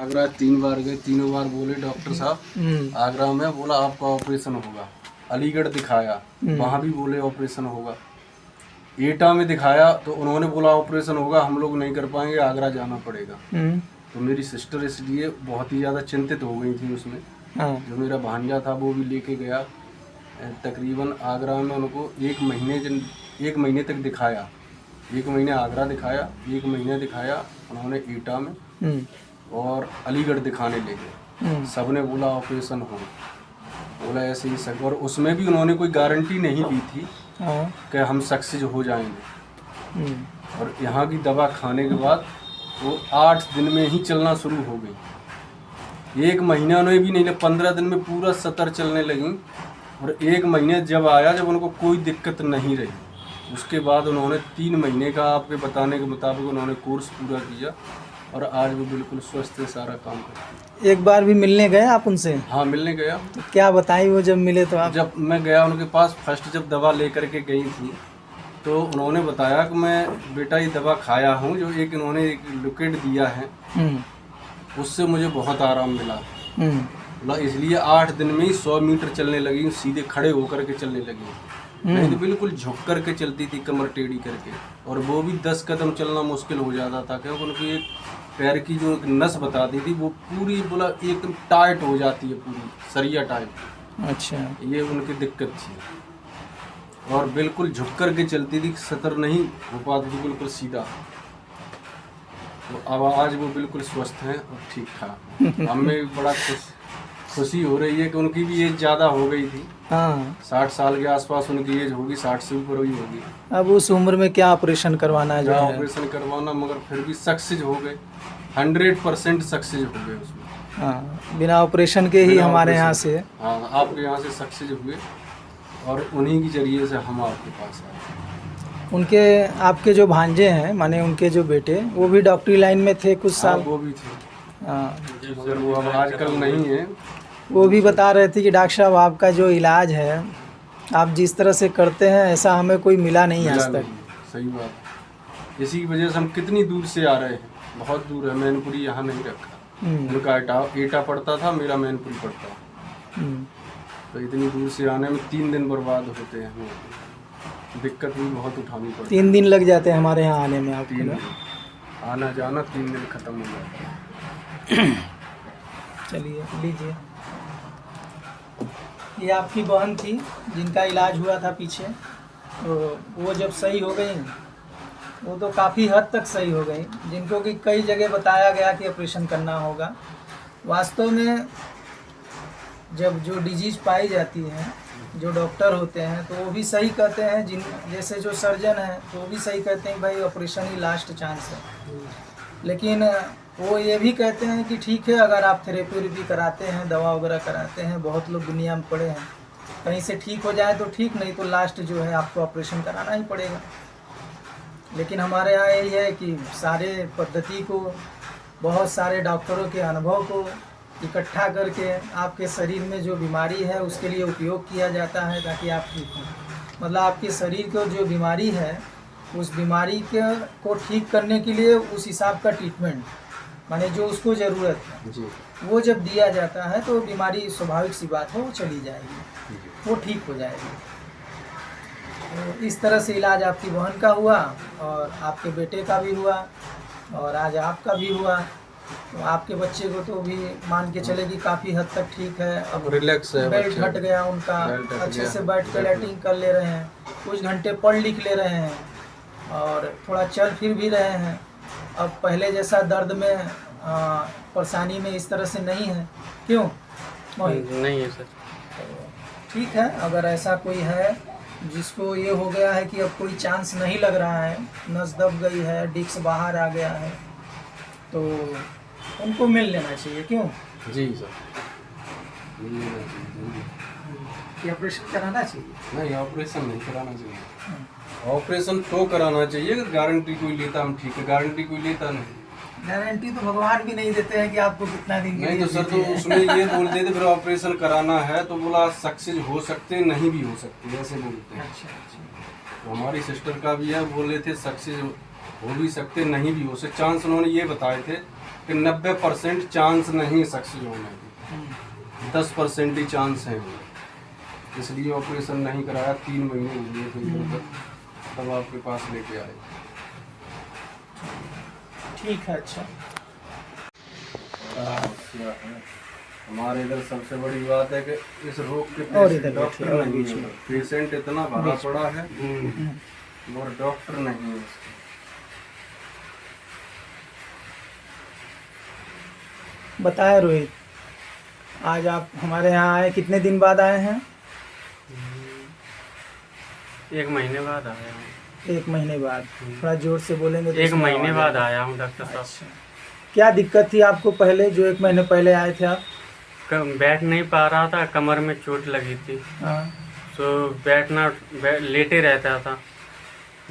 आगरा 3 बार गए, तीनों बार बोले डॉक्टर साहब आगरा में बोला आपका ऑपरेशन होगा। अलीगढ़ दिखाया, वहाँ भी बोले ऑपरेशन होगा। एटा में दिखाया तो उन्होंने बोला ऑपरेशन होगा, हम लोग नहीं कर पाएंगे, आगरा जाना पड़ेगा। तो मेरी सिस्टर इसलिए बहुत ही ज़्यादा चिंतित हो गई थी उसमें। जो मेरा भांजा था वो भी लेके गया। तकरीबन आगरा में उनको 1 महीने तक दिखाया। 1 महीने आगरा दिखाया, 1 महीने दिखाया उन्होंने एटा में, और अलीगढ़ दिखाने ले गए। सबने बोला ऑपरेशन हो, बोला ऐसे ही सब। और उसमें भी उन्होंने कोई गारंटी नहीं दी थी कि हम सक्सेस हो जाएंगे। और यहाँ की दवा खाने के बाद वो 8 दिन में ही चलना शुरू हो गई। 1 महीना उन्हें भी नहीं, 15 दिन में पूरा 70 चलने लगी। और 1 महीने जब आया, जब उनको कोई दिक्कत नहीं रही, उसके बाद उन्होंने 3 महीने का आपके बताने के मुताबिक उन्होंने कोर्स पूरा किया और आज वो बिल्कुल स्वस्थ है, सारा काम करते हैं। एक बार भी मिलने गए आप उनसे? हाँ, मिलने गया। तो क्या बताई वो जब मिले तो आप? जब मैं गया उनके पास फर्स्ट, जब दवा लेकर के गई थी तो उन्होंने बताया कि मैं बेटा ये दवा खाया हूँ, जो एक इन्होंने एक लिक्विड दिया है उससे मुझे बहुत आराम मिला। बोला इसलिए 8 दिन में ही 100 मीटर चलने लगी, सीधे खड़े होकर के चलने लगी। नहीं तो बिल्कुल झुक करके चलती थी, कमर टेढ़ी करके। और वो भी 10 कदम चलना मुश्किल हो जाता था, क्योंकि उनकी एक पैर की जो नस बताती थी वो पूरी बोला एकदम टाइट हो जाती है, पूरी सरिया टाइट। अच्छा, ये उनकी दिक्कत थी। और बिल्कुल झुक करके चलती थी, सतर नहीं हो पाती थी, बिल्कुल सीधा। तो अब आज वो बिल्कुल स्वस्थ हैं और ठीक ठाक। हमें बड़ा खुशी हो रही है कि उनकी भी एज ज़्यादा हो गई थी। 60 साल के आसपास उनकी एज होगी, 60 से ऊपर ही होगी। अब उस उम्र में क्या ऑपरेशन करवाना है? ऑपरेशन करवाना, मगर फिर भी सक्सेस हो गए, 100% सक्सेस हो गए उसमें। हाँ, बिना ऑपरेशन के ही हमारे यहाँ से। हाँ, आपके यहाँ से सक्सेस हुए और उन्हीं के जरिए से हम आपके पास आए। उनके आपके जो भांजे हैं, माने उनके जो बेटे, वो भी डॉक्टरी लाइन में थे कुछ साल? वो भी थे, मगर वो अब आजकल नहीं है। वो भी बता रहे थे कि डॉक्टर साहब आपका जो इलाज है, आप जिस तरह से करते हैं ऐसा हमें कोई मिला नहीं आज तक। सही बात। इसी की वजह से हम कितनी दूर से आ रहे हैं, बहुत दूर है। मैनपुरी यहाँ नहीं रखा, उनका एटा पड़ता था, मेरा मैनपुरी पड़ता। तो इतनी दूर से आने में 3 दिन बर्बाद होते हैं हमें, दिक्कत भी बहुत उठानी पड़ती है। 3 दिन लग जाते हैं हमारे यहाँ आने में आपको? 3 दिन आना जाना, 3 दिन ख़त्म हो जाता है। चलिए लीजिए, ये आपकी बहन थी जिनका इलाज हुआ था पीछे, तो वो जब सही हो गई, वो तो काफ़ी हद तक सही हो गई, जिनको कि कई जगह बताया गया कि ऑपरेशन करना होगा। वास्तव में जब जो डिजीज़ पाई जाती है, जो डॉक्टर होते हैं तो वो भी सही कहते हैं, जैसे जो सर्जन हैं तो वो भी सही कहते हैं भाई ऑपरेशन ही लास्ट चांस है। लेकिन वो ये भी कहते हैं कि ठीक है, अगर आप थेरेपी कराते हैं, दवा वगैरह कराते हैं, बहुत लोग दुनिया में पड़े हैं, कहीं से ठीक हो जाए तो ठीक, नहीं तो लास्ट जो है आपको ऑपरेशन कराना ही पड़ेगा। लेकिन हमारे यहाँ यही है कि सारे पद्धति को, बहुत सारे डॉक्टरों के अनुभव को इकट्ठा करके आपके शरीर में जो बीमारी है उसके लिए उपयोग किया जाता है, ताकि आप ठीक हों। मतलब आपके शरीर को जो बीमारी है, उस बीमारी को ठीक करने के लिए उस हिसाब का ट्रीटमेंट, माने जो उसको ज़रूरत है जी, वो जब दिया जाता है तो बीमारी स्वाभाविक सी बात है वो चली जाएगी, वो ठीक हो जाएगी। तो इस तरह से इलाज आपकी बहन का हुआ और आपके बेटे का भी हुआ और आज आपका भी हुआ। तो आपके बच्चे को तो भी मान के चले कि काफ़ी हद तक ठीक है, अब रिलैक्स है, बेल्ट हट गया उनका, अच्छे से बैठ कर लैट्रिन कर ले रहे हैं, कुछ घंटे पढ़ लिख ले रहे हैं और थोड़ा चल फिर भी रहे हैं। अब पहले जैसा दर्द में परेशानी में इस तरह से नहीं है। क्यों नहीं है सर? ठीक है, अगर ऐसा कोई है जिसको ये हो गया है कि अब कोई चांस नहीं लग रहा है, नस दब गई है, डिस्क बाहर आ गया है, तो उनको मिल लेना चाहिए। क्यों जी सर? कि ऑपरेशन कराना चाहिए? नहीं, ऑपरेशन नहीं कराना चाहिए। ऑपरेशन तो कराना चाहिए अगर गारंटी कोई लेता, हम ठीक है, गारंटी कोई लेता नहीं। गारंटी तो भगवान भी नहीं देते हैं कि आपको कितना दिन नहीं तो सर, तो उसमें ये बोलते थे फिर ऑपरेशन कराना है तो बोला सक्सेस हो सकते, नहीं भी हो सकते, ऐसे बोलते हैं। अच्छा अच्छा। तो हमारी सिस्टर का भी है, बोले थे सक्सेस हो भी सकते, नहीं भी हो सकते। चांस उन्होंने ये बताए थे कि 90% चांस नहीं सक्सेस होने के, 10% ही चांस हैं, इसलिए ऑपरेशन नहीं कराया। 3 महीने हुए थे तब आपके पास लेके आए। ठीक है। अच्छा, हमारे इधर सबसे बड़ी बात है कि इस रोग के और पेशेंट इधर डॉक्टर बैठिए, और नहीं बीच है, में। पेशेंट इतना भरा पड़ा है और डॉक्टर नहीं है। बताए रोहित, आज आप हमारे यहाँ आए, कितने दिन बाद आए हैं? 1 महीने बाद आया हूँ। 1 महीने बाद। थोड़ा जोर से बोलेंगे तो 1 इसमें महीने आवाज बाद आएगी। आया हूँ डॉक्टर साहब। अच्छा, क्या दिक्कत थी आपको पहले, जो 1 महीने पहले आए थे आप? बैठ नहीं पा रहा था, कमर में चोट लगी थी, हाँ। तो लेटे रहता था।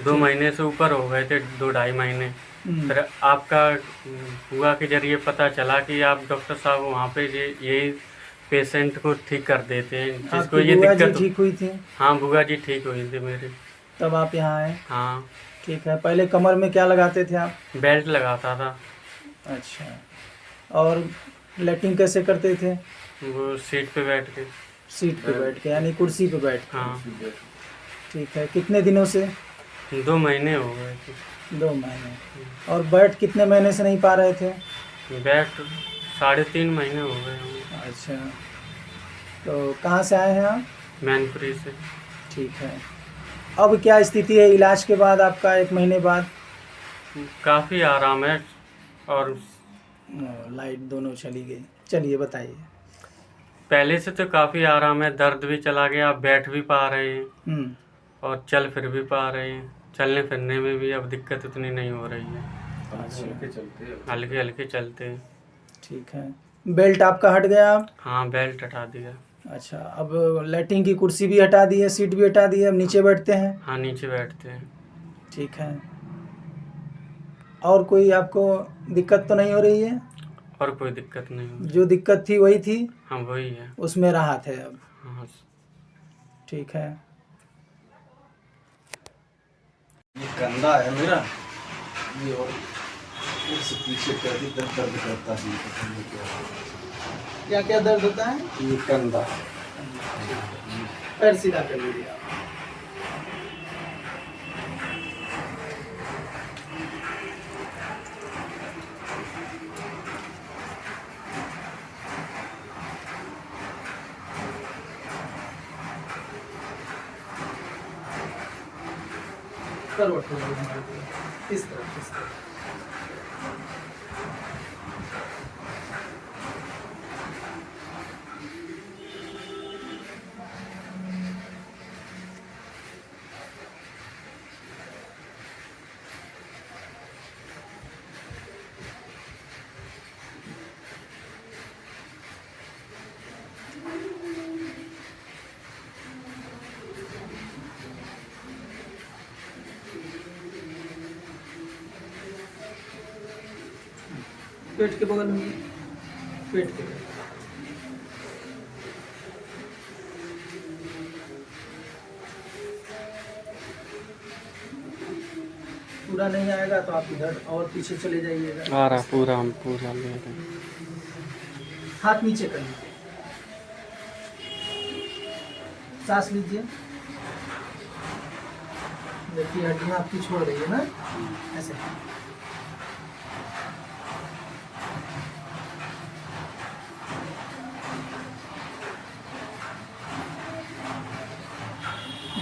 2 महीने से ऊपर हो गए थे, 2-2.5 महीने। फिर आपका बुआ के जरिए पता चला कि आप डॉक्टर साहब वहाँ पे यही पेशेंट को ठीक कर देते हैं जिसको आपकी ये बुआ जी दिक्कत। ठीक हुई थी? हाँ, बुआ जी ठीक हुई थी मेरी। तब आप यहाँ आए? हाँ, ठीक है। पहले कमर में क्या लगाते थे आप? बेल्ट लगाता था। अच्छा, और लेटरिन कैसे करते थे? वो सीट पे बैठ के। सीट पे बैठ के, यानी कुर्सी पे बैठ के? हाँ, ठीक है। कितने दिनों से? 2 महीने हो गए थे। 2 महीने। और बैठ कितने महीने से नहीं पा रहे थे? बैठ 3.5 महीने हो गए होंगे। अच्छा, तो कहाँ से आए हैं आप? मैनपुरी से। ठीक है। अब क्या स्थिति है इलाज के बाद आपका, 1 महीने बाद? काफ़ी आराम है और लाइट दोनों चली गई। चलिए बताइए। पहले से तो काफ़ी आराम है, दर्द भी चला गया, आप बैठ भी पा रहे हैं और चल फिर भी पा रहे हैं। चलने फिरने में भी अब दिक्कत उतनी नहीं हो रही है, हल्के हल्के चलते हैं। ठीक है। बेल्ट आपका हट गया अब? हाँ, बेल्ट हटा दिया। अच्छा, अब लेटरिन की कुर्सी भी हटा दी है, सीट भी हटा दी है, अब नीचे बैठते हैं? हाँ, नीचे बैठते हैं। ठीक है। और कोई आपको दिक्कत तो नहीं हो रही है? और कोई दिक्कत नहीं हो रही। जो दिक्कत थी वही थी? हाँ, वही है। उसमें राहत है अब? हाँ। ठीक है। ये कंधा है मेरा, ये और इससे पीछे दर्द करता है। क्या क्या दर्द होता है? ये कंधा, पैर सीधा कर लीजिए आप। करवट हो जाएगी हमारे को। इस तरफ, इस तरफ। पेट के बगल में, पेट के बगल। पूरा नहीं आएगा तो आप इधर और पीछे चले जाइएगा। आ रहा पूरा, हम पूरा ले रहे हैं। हाथ नीचे कर लीजिए, सांस लीजिए। देखिए हड्डियाँ आपकी छोड़ रही है ना, ऐसे।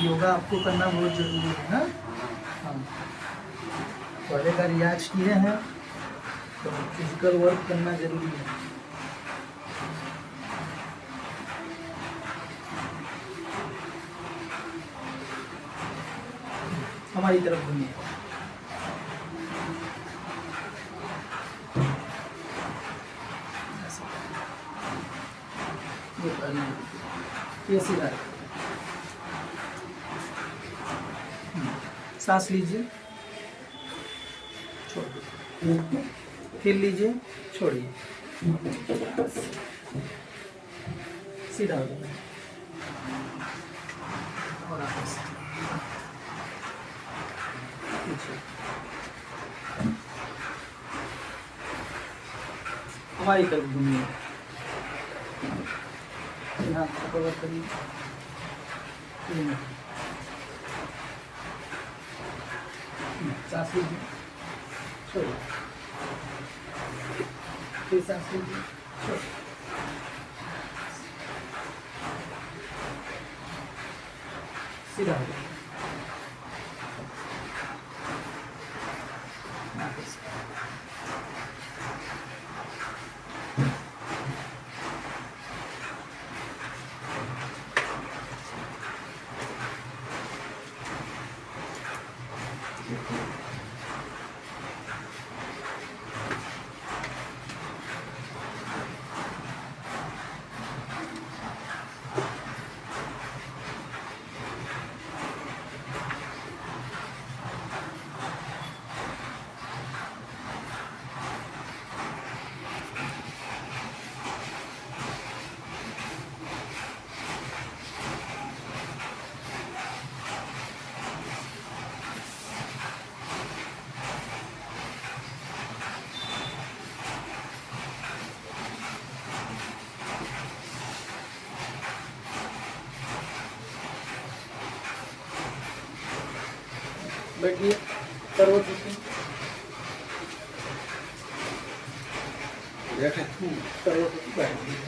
योगा आपको करना बहुत जरूरी है ना। हाँ, पहले का रियाज किए हैं तो फिजिकल वर्क करना जरूरी है। हमारी तरफ घूमिए। ये पहले ये सीधा रखिए। सांस लीजिए, छोड़ दीजिए, फिर लीजिए, छोड़िए, सीधा हो जाए और वापस पीछे। हमारी तरफ घूमिए। हाँ कवर करिए। 3 मिनट। सांस लीजिए, छोड़िए, फिर सांस लीजिए, छोड़िए। सीधा हो जाए। वापस। बैठिए, करवट रखिए। बैठे करवट रखिए, बैठिए।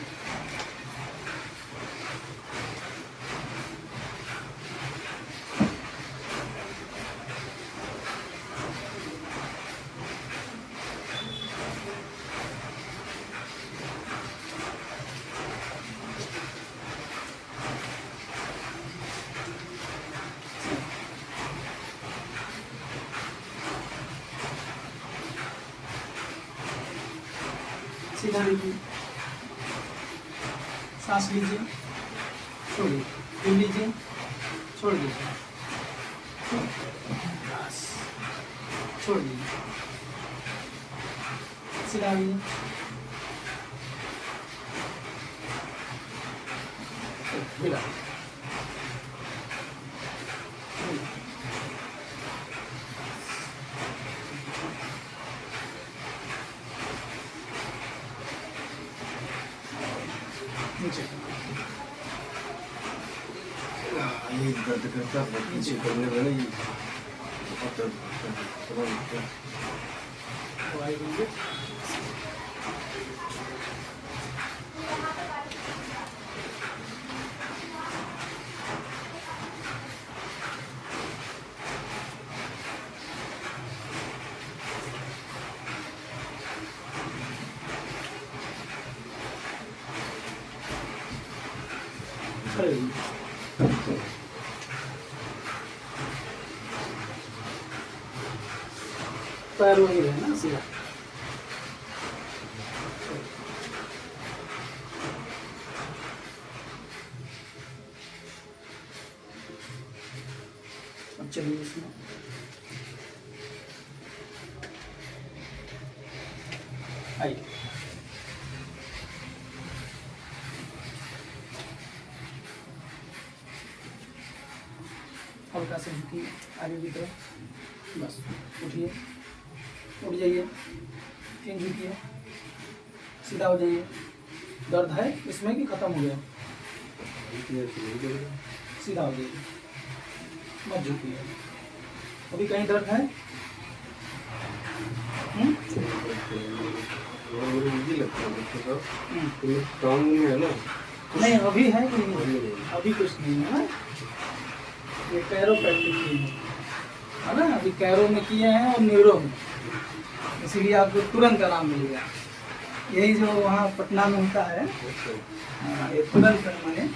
सीधा लीजिए, सांस लीजिए, छोड़िए, फिर लीजिए, छोड़ दीजिए, बस, छोड़ दीजिए, सीधा लीजिए, हिला, नीचे, ये दर्द करता है नीचे करने में नहीं बहुत दर्द करता है। दवाई देंगे। खड़े होइए। पैर वही रहे ना सीधा। अब चलिए इसमें आइए। हल्का से झुकिए आगे की तरफ, बस उठिए, उठ जाइए, फिर झुकिए, सीधा हो जाइए। दर्द है इसमें कि खत्म हो गया? सीधा हो जाइए, मत झुकिए। अभी कहीं दर्द है? मुझे लगता है टांग में है ना, नहीं अभी है कि नहीं? अभी कुछ नहीं है ना। ये कैरो प्रैक्टिस की है ना, अभी कैरो में किए हैं और न्यूरो में, इसीलिए आपको तुरंत आराम मिल गया। यही जो वहाँ पटना में होता है, ये तुरंत माने,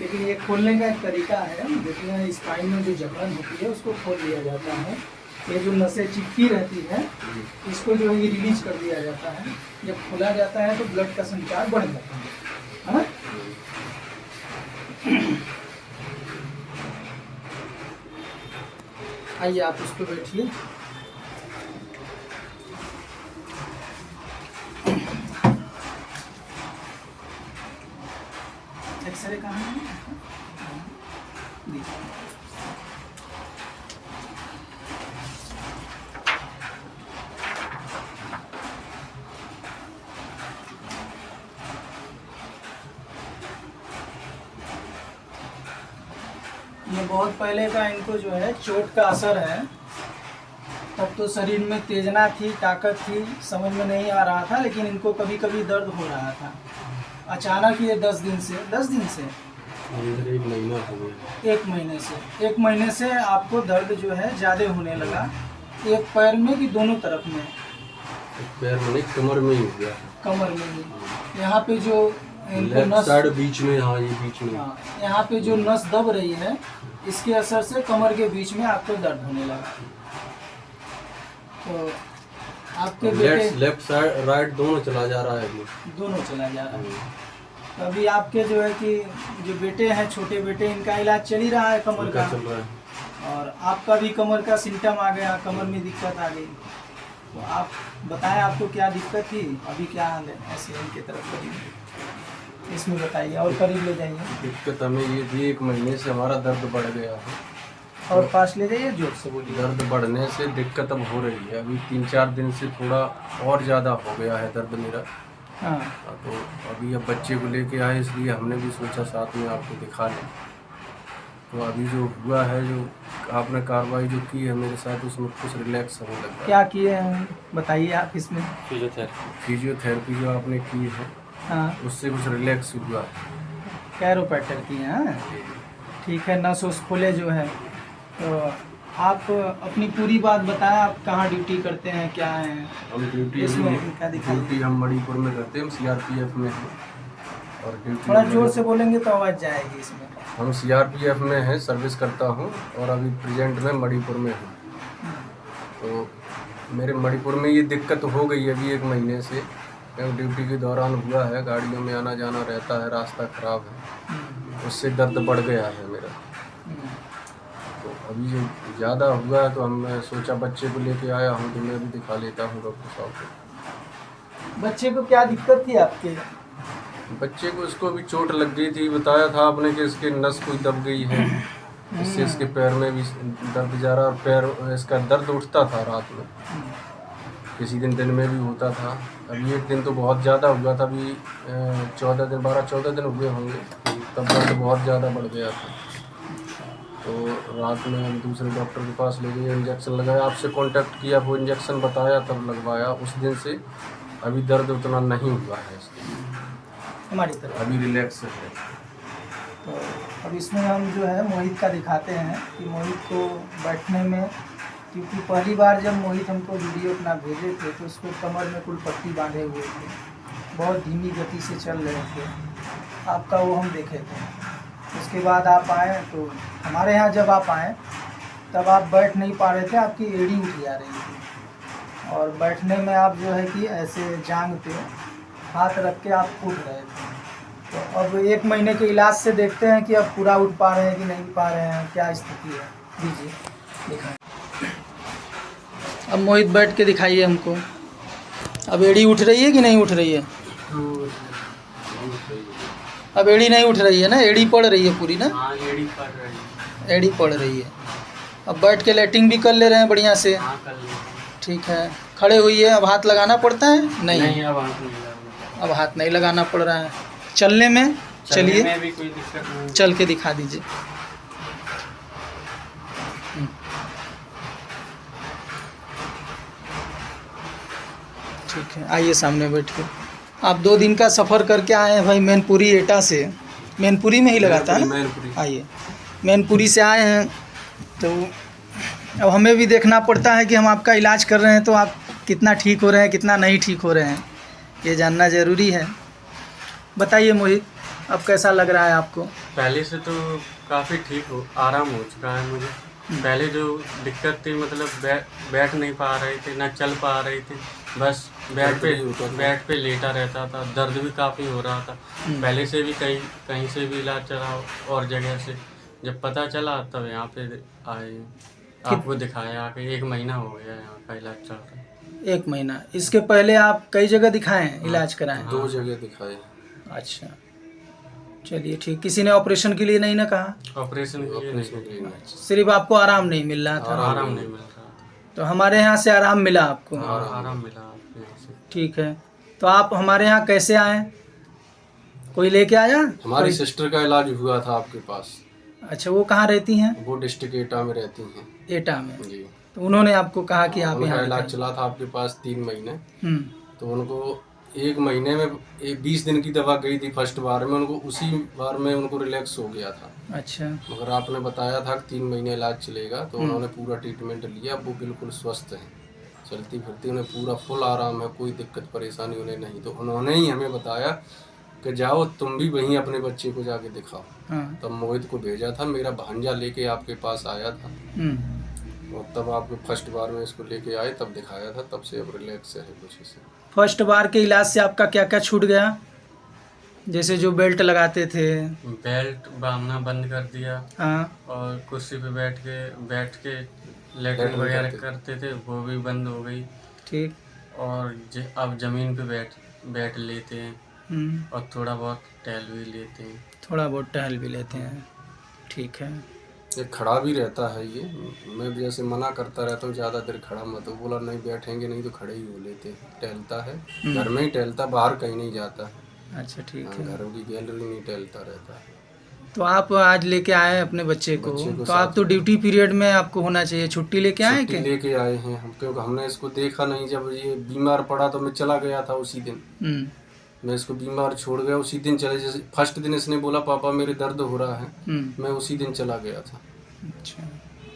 लेकिन ये खोलने का एक तरीका है। जिसमें स्पाइन में जो जकड़न होती है उसको खोल दिया जाता है। ये जो नसें चिपकी रहती है इसको जो है ये रिलीज कर दिया जाता है। जब खोला जाता है तो ब्लड का संचार बढ़ जाता है ना। आइए आप उस पर बैठिए। एक्सरे कहाँ है? देखिए। ये बहुत पहले का इनको जो है चोट का असर है। तब तो शरीर में तेजना थी, ताकत थी, समझ में नहीं आ रहा था, लेकिन इनको कभी कभी दर्द हो रहा था। अचानक ये 10 दिन से अंदर 1 महीना हो गया। 1 महीने से आपको दर्द जो है ज़्यादा होने लगा। एक पैर में कि दोनों तरफ में? पैर में नहीं, कमर में ही हो गया। कमर में ही। यहाँ पे जो इनको लेफ्ट नस, साइड बीच में, हाँ ये बीच में। हाँ, यहाँ पे जो नस दब रही है, इसके असर से कमर के बीच में आपको दर्द होने लगा। तो आपके बेटे लेफ्ट साइड राइट दोनों चला जा रहा है अभी। दोनों चला जा रहा है। तो अभी आपके जो है कि जो बेटे हैं, छोटे बेटे, इनका इलाज चल ही रहा है कमर का। चल रहा है। और आपका भी कमर का सिम्टम आ गया, कमर में दिक्कत आ गई। तो आप बताएं आपको क्या दिक्कत थी, अभी क्या हाल है? ऐसे इनके तरफ करीब इसमें बताइए और करीब ले जाइए। दिक्कत हमें ये थी, 1 महीने से हमारा दर्द बढ़ गया है। और पास ले जाइए, जोर से बोलिए। दर्द बढ़ने से दिक्कत अब हो रही है। अभी 3-4 दिन से थोड़ा और ज़्यादा हो गया है दर्द मेरा। हाँ, तो अभी अब बच्चे को लेके आए, इसलिए हमने भी सोचा साथ में आपको दिखा लें। तो अभी जो हुआ है, जो आपने कार्रवाई जो की है मेरे साथ, उसमें कुछ रिलैक्स होने लगा। क्या किए हैं बताइए आप इसमें? फिजियोथेरेपी जो आपने की है, हाँ, उससे कुछ रिलैक्स हुआ। कैरोप्रैक्टर किए हैं। ठीक है, नस उस खोले जो है। तो आप अपनी पूरी बात बताएं, आप कहाँ ड्यूटी करते हैं, क्या है? हम ड्यूटी हम मणिपुर में करते हैं, हम CRPF में हैं। और ड्यूटी थोड़ा जोर से बोलेंगे तो आवाज़ जाएगी इसमें। हम CRPF में हैं, सर्विस करता हूं, और अभी प्रेजेंट में मणिपुर में हूं। तो मेरे मणिपुर में ये दिक्कत हो गई है अभी 1 महीने से। ड्यूटी के दौरान हुआ है, गाड़ियों में आना जाना रहता है, रास्ता ख़राब है, उससे दर्द बढ़ गया है मेरा। तो अभी जो ज़्यादा हुआ है, तो हम सोचा बच्चे को लेके आया हूँ, तो मैं भी दिखा लेता हूँ डॉक्टर साहब को। बच्चे को क्या दिक्कत थी आपके? बच्चे को इसको भी चोट लग गई थी, बताया था आपने कि इसके नस कोई दब गई है, इससे इसके पैर में भी दर्द जा रहा, और पैर इसका दर्द उठता था रात में, किसी दिन में भी होता था। अभी 1 दिन तो बहुत ज़्यादा हुआ था, अभी 12-14 दिन हुए होंगे, तब दर्द बहुत ज़्यादा बढ़ गया था। तो रात में हम दूसरे डॉक्टर के पास ले गए, इंजेक्शन लगाया, आपसे कांटेक्ट किया, वो इंजेक्शन बताया तब लगवाया। उस दिन से अभी दर्द उतना नहीं हुआ है इसके, हमारी तरफ अभी रिलैक्स है। तो अब इसमें हम जो है मोहित का दिखाते हैं कि मोहित को बैठने में, क्योंकि पहली बार जब मोहित हमको वीडियो अपना भेजे थे तो उसको कमर में कुल पट्टी बांधे हुए थे, बहुत धीमी गति से चल रहे थे। आपका वो हम देखे थे। उसके बाद आप आए, तो हमारे यहाँ जब आप आए तब आप बैठ नहीं पा रहे थे, आपकी एड़ी उठ जा रही थी, और बैठने में आप जो है कि ऐसे जांग पे हाथ रख के आप उठ रहे थे। तो अब 1 महीने के इलाज से देखते हैं कि अब पूरा उठ पा रहे हैं कि नहीं पा रहे हैं, क्या स्थिति है। दीजिए, दिखाएं। अब मोहित बैठ के दिखाइए हमको। अब एड़ी उठ रही है कि नहीं उठ रही है? अब एड़ी नहीं उठ रही है ना, एड़ी पड़ रही है पूरी ना? हाँ, एड़ी पड़ रही है। एड़ी पड़ रही है। अब बैठ के लैटिंग भी कर ले रहे हैं बढ़िया से? हाँ, कर ली। ठीक है। खड़े हुई है, अब हाथ लगाना पड़ता है? नहीं, अब हाथ नहीं लगाना। अब हाथ नहीं लगाना पड़ रहा है। चलने में, चलिए में भी कोई दिक्कत नहीं। चल के दिखा दीजिए। ठीक है, आइए सामने बैठिए। आप 2 दिन का सफ़र करके आए हैं भाई, मैनपुरी एटा से। मैनपुरी में ही लगाता है ना? मैनपुरी। आइए, मैनपुरी से आए हैं, तो अब हमें भी देखना पड़ता है कि हम आपका इलाज कर रहे हैं तो आप कितना ठीक हो रहे हैं, कितना नहीं ठीक हो रहे हैं, ये जानना ज़रूरी है। बताइए मोहित, अब कैसा लग रहा है आपको? पहले से तो काफ़ी ठीक हो, आराम हो चुका है मुझे। पहले जो दिक्कत थी, मतलब बैठ नहीं पा रहे थे, ना चल पा रहे थे, बस बेड पे लेटा रहता था। दर्द भी काफ़ी हो रहा था। पहले से भी कहीं से भी इलाज चला और जगह से, जब पता चला तब यहाँ पे आए, आपको दिखाया आके। 1 महीना हो गया यहाँ का इलाज चल रहा है। 1 महीना। इसके पहले आप कई जगह दिखाएं, इलाज कराएं? 2 जगह दिखाए। अच्छा, चलिए ठीक। किसी ने ऑपरेशन के लिए नहीं ना कहा? ऑपरेशन के लिए नहीं, सिर्फ आपको आराम नहीं मिल रहा था? आराम नहीं मिल रहा था। तो हमारे यहाँ से आराम मिला आपको? आराम मिला आपके यहाँ से। ठीक है। तो आप हमारे यहाँ कैसे आए? कोई लेके आया? हमारी सिस्टर का इलाज हुआ था आपके पास। अच्छा, वो कहाँ रहती हैं? वो डिस्ट्रिक्ट एटा में रहती हैं। एटा में। जी। तो उन्होंने आपको कहा कि आप उनका यहाँ इलाज दिखाइए। चला था आपके पास 3 महीने। हम्म। तो उनको 1 महीने में 20 दिन की दवा गई थी फर्स्ट बार में, उनको उसी बार में उनको रिलैक्स हो गया था। अच्छा। मगर आपने बताया था कि 3 महीने इलाज चलेगा, तो उन्होंने पूरा ट्रीटमेंट लिया। वो बिल्कुल स्वस्थ हैं, चलती फिरती, उन्हें पूरा फुल आराम है, कोई दिक्कत परेशानी उन्हें नहीं। तो उन्होंने ही हमें बताया कि जाओ तुम भी वहीं अपने बच्चे को जाके दिखाओ। हाँ। तब मोहित को भेजा था, मेरा भांजा लेके आपके पास आया था, और तब आपको फर्स्ट बार में इसको लेके आए, तब दिखाया था। तब से अब रिलैक्स है कुछ इसे। फर्स्ट बार के इलाज से आपका क्या क्या छूट गया? जैसे जो बेल्ट लगाते थे? बेल्ट बांधना बंद कर दिया, हाँ। और कुर्सी पे बैठ के लेटरिन लेटरिन वगैरह करते करते थे, वो भी बंद हो गई। ठीक। और अब ज़मीन पे बैठ लेते हैं, और थोड़ा बहुत टहल भी लेते हैं। थोड़ा बहुत टहल भी लेते हैं। ठीक है। ये खड़ा भी रहता है। ये मैं जैसे मना करता रहता हूँ ज़्यादा देर खड़ा मत हो, बोला नहीं बैठेंगे नहीं तो खड़े ही हो लेते हैं। टहलता है, घर में ही टहलता, बाहर कहीं नहीं जाता है। अच्छा, ठीक हाँ, है। घर की गैलरी नहीं टहलता रहता है। तो आप आज लेके आए अपने बच्चे को, तो साथ आप तो ड्यूटी पीरियड में आपको होना चाहिए, छुट्टी लेके आए छुट्टी क्या? लेके आए हैं हम, क्योंकि हमने इसको देखा नहीं। जब ये बीमार पड़ा तो मैं चला गया था उसी दिन। मैं इसको बीमार छोड़ गया उसी दिन चले। जैसे फर्स्ट दिन इसने बोला पापा मेरे दर्द हो रहा है, मैं उसी दिन चला गया था। अच्छा।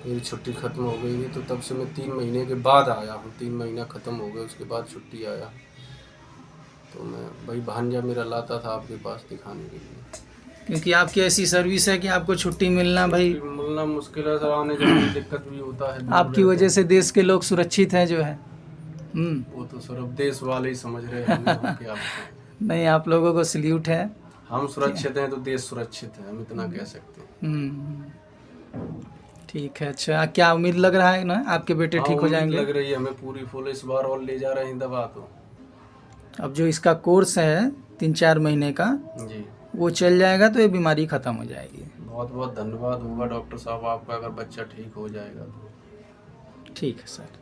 मेरी छुट्टी ख़त्म हो गई थी, तो तब से मैं 3 महीने के बाद आया हूँ। 3 महीना ख़त्म हो गए, उसके बाद छुट्टी आया। तो मैं भाई भांजा मेरा लाता था आपके पास दिखाने के लिए, क्योंकि आपकी ऐसी सर्विस है कि आपको छुट्टी मिलना भाई, मिलना मुश्किल है सर, आने जाने में दिक्कत भी होता है। आपकी वजह से देश के लोग सुरक्षित हैं जो है। वो तो सर अब देश वाले ही समझ रहे हैं, हम क्या बताएं। नहीं, आप लोगों को सल्यूट है। हम सुरक्षित हैं तो देश सुरक्षित है, हम इतना कह सकते हैं। ठीक है। अच्छा, क्या उम्मीद लग रहा है ना आपके बेटे ठीक हो जाएंगे? लग रही है हमें पूरी फुल। इस बार और ले जा रहे हैं दवा तो। अब जो इसका कोर्स है 3-4 महीने का, जी, वो चल जाएगा तो ये बीमारी ख़त्म हो जाएगी। बहुत बहुत धन्यवाद होगा डॉक्टर साहब आपका, अगर बच्चा ठीक हो जाएगा तो। ठीक है सर।